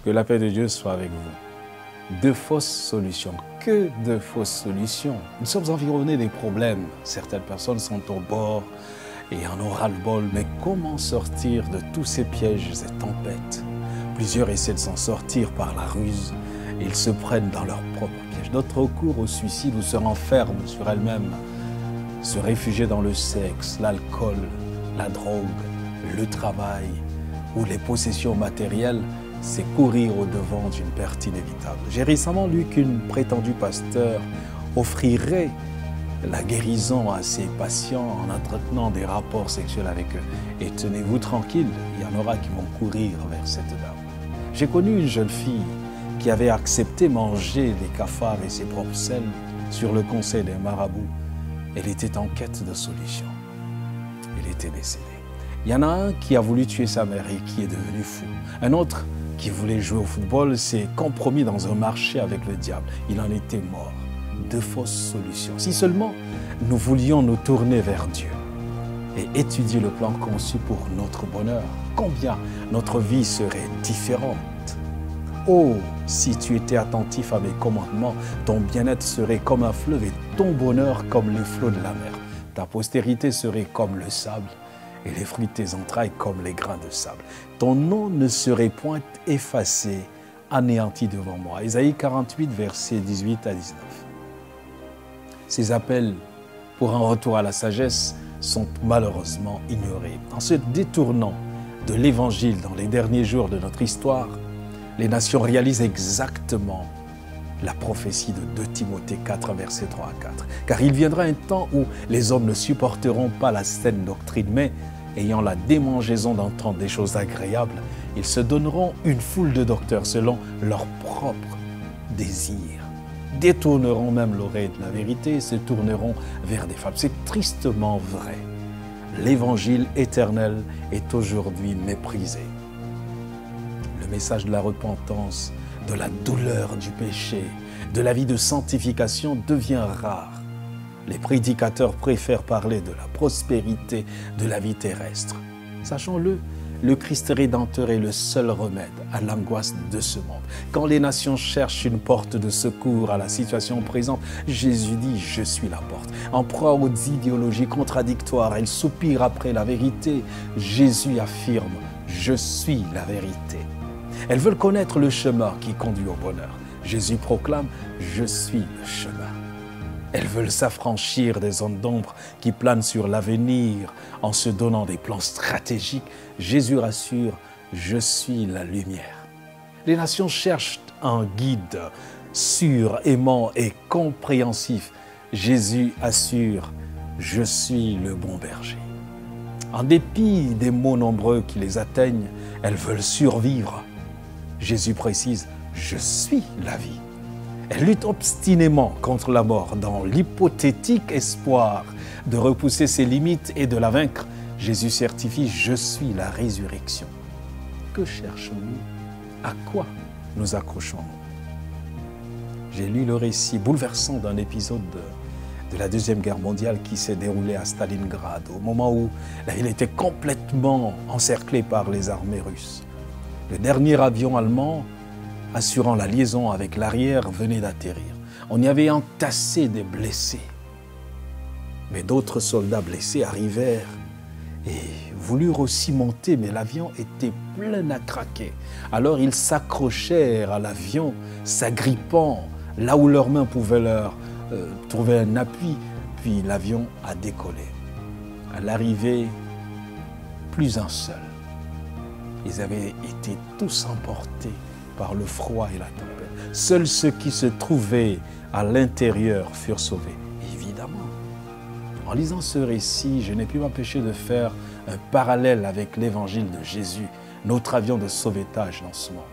Que la paix de Dieu soit avec vous. De fausses solutions. Que de fausses solutions. Nous sommes environnés des problèmes. Certaines personnes sont au bord et en ont ras-le-bol. Mais comment sortir de tous ces pièges et tempêtes? Plusieurs essaient de s'en sortir par la ruse. Ils se prennent dans leurs propres pièges. D'autres recourent au suicide ou se renferment sur elles-mêmes. Se réfugier dans le sexe, l'alcool, la drogue, le travail ou les possessions matérielles, c'est courir au-devant d'une perte inévitable. J'ai récemment lu qu'une prétendue pasteur offrirait la guérison à ses patients en entretenant des rapports sexuels avec eux. Et tenez-vous tranquille, il y en aura qui vont courir vers cette dame. J'ai connu une jeune fille qui avait accepté manger des cafards et ses propres selles sur le conseil des marabouts. Elle était en quête de solution. Elle était décédée. Il y en a un qui a voulu tuer sa mère et qui est devenu fou. Un autre qui voulait jouer au football s'est compromis dans un marché avec le diable. Il en était mort. De fausses solutions. Si seulement nous voulions nous tourner vers Dieu et étudier le plan conçu pour notre bonheur, combien notre vie serait différente. Oh, si tu étais attentif à mes commandements, ton bien-être serait comme un fleuve et ton bonheur comme les flots de la mer. Ta postérité serait comme le sable et les fruits de tes entrailles comme les grains de sable. Ton nom ne serait point effacé, anéanti devant moi. Ésaïe 48, versets 18 à 19. Ces appels pour un retour à la sagesse sont malheureusement ignorés. En se détournant de l'Évangile dans les derniers jours de notre histoire, les nations réalisent exactement la prophétie de 2 Timothée 4, versets 3 à 4. Car il viendra un temps où les hommes ne supporteront pas la saine doctrine, mais ayant la démangeaison d'entendre des choses agréables, ils se donneront une foule de docteurs selon leurs propres désirs, détourneront même l'oreille de la vérité et se tourneront vers des fables. C'est tristement vrai. L'évangile éternel est aujourd'hui méprisé. Le message de la repentance, de la douleur du péché, de la vie de sanctification devient rare. Les prédicateurs préfèrent parler de la prospérité de la vie terrestre. Sachons-le, le Christ rédempteur est le seul remède à l'angoisse de ce monde. Quand les nations cherchent une porte de secours à la situation présente, Jésus dit « Je suis la porte ». En proie aux idéologies contradictoires, elles soupirent après la vérité. Jésus affirme « Je suis la vérité ». Elles veulent connaître le chemin qui conduit au bonheur. Jésus proclame « Je suis le chemin ». Elles veulent s'affranchir des zones d'ombre qui planent sur l'avenir en se donnant des plans stratégiques. Jésus rassure « Je suis la lumière ». Les nations cherchent un guide sûr, aimant et compréhensif. Jésus assure « Je suis le bon berger ». En dépit des maux nombreux qui les atteignent, elles veulent survivre. Jésus précise « Je suis la vie ». Elle lutte obstinément contre la mort dans l'hypothétique espoir de repousser ses limites et de la vaincre. Jésus certifie « Je suis la résurrection ». Que cherchons-nous? À quoi nous accrochons-nous? J'ai lu le récit bouleversant d'un épisode de la Deuxième Guerre mondiale qui s'est déroulé à Stalingrad, au moment où la ville était complètement encerclée par les armées russes. Le dernier avion allemand assurant la liaison avec l'arrière venait d'atterrir. On y avait entassé des blessés. Mais d'autres soldats blessés arrivèrent et voulurent aussi monter, mais l'avion était plein à craquer. Alors ils s'accrochèrent à l'avion, s'agrippant là où leurs mains pouvaient leur trouver un appui, puis l'avion a décollé. À l'arrivée, plus un seul. Ils avaient été tous emportés par le froid et la tempête. Seuls ceux qui se trouvaient à l'intérieur furent sauvés. Évidemment. En lisant ce récit, je n'ai pu m'empêcher de faire un parallèle avec l'évangile de Jésus, notre avion de sauvetage dans ce monde.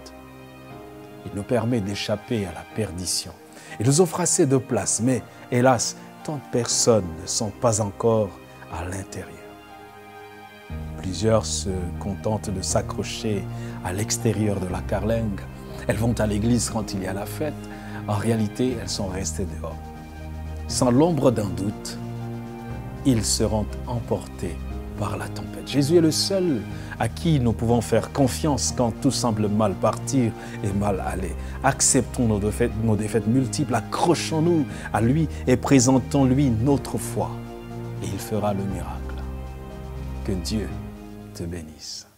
Il nous permet d'échapper à la perdition. Il nous offre assez de place, mais hélas, tant de personnes ne sont pas encore à l'intérieur. Plusieurs se contentent de s'accrocher à l'extérieur de la carlingue. Elles vont à l'église quand il y a la fête. En réalité, elles sont restées dehors. Sans l'ombre d'un doute, ils seront emportés par la tempête. Jésus est le seul à qui nous pouvons faire confiance quand tout semble mal partir et mal aller. Acceptons nos défaites multiples, accrochons-nous à lui et présentons-lui notre foi. Et il fera le miracle. Que Dieu te bénisse.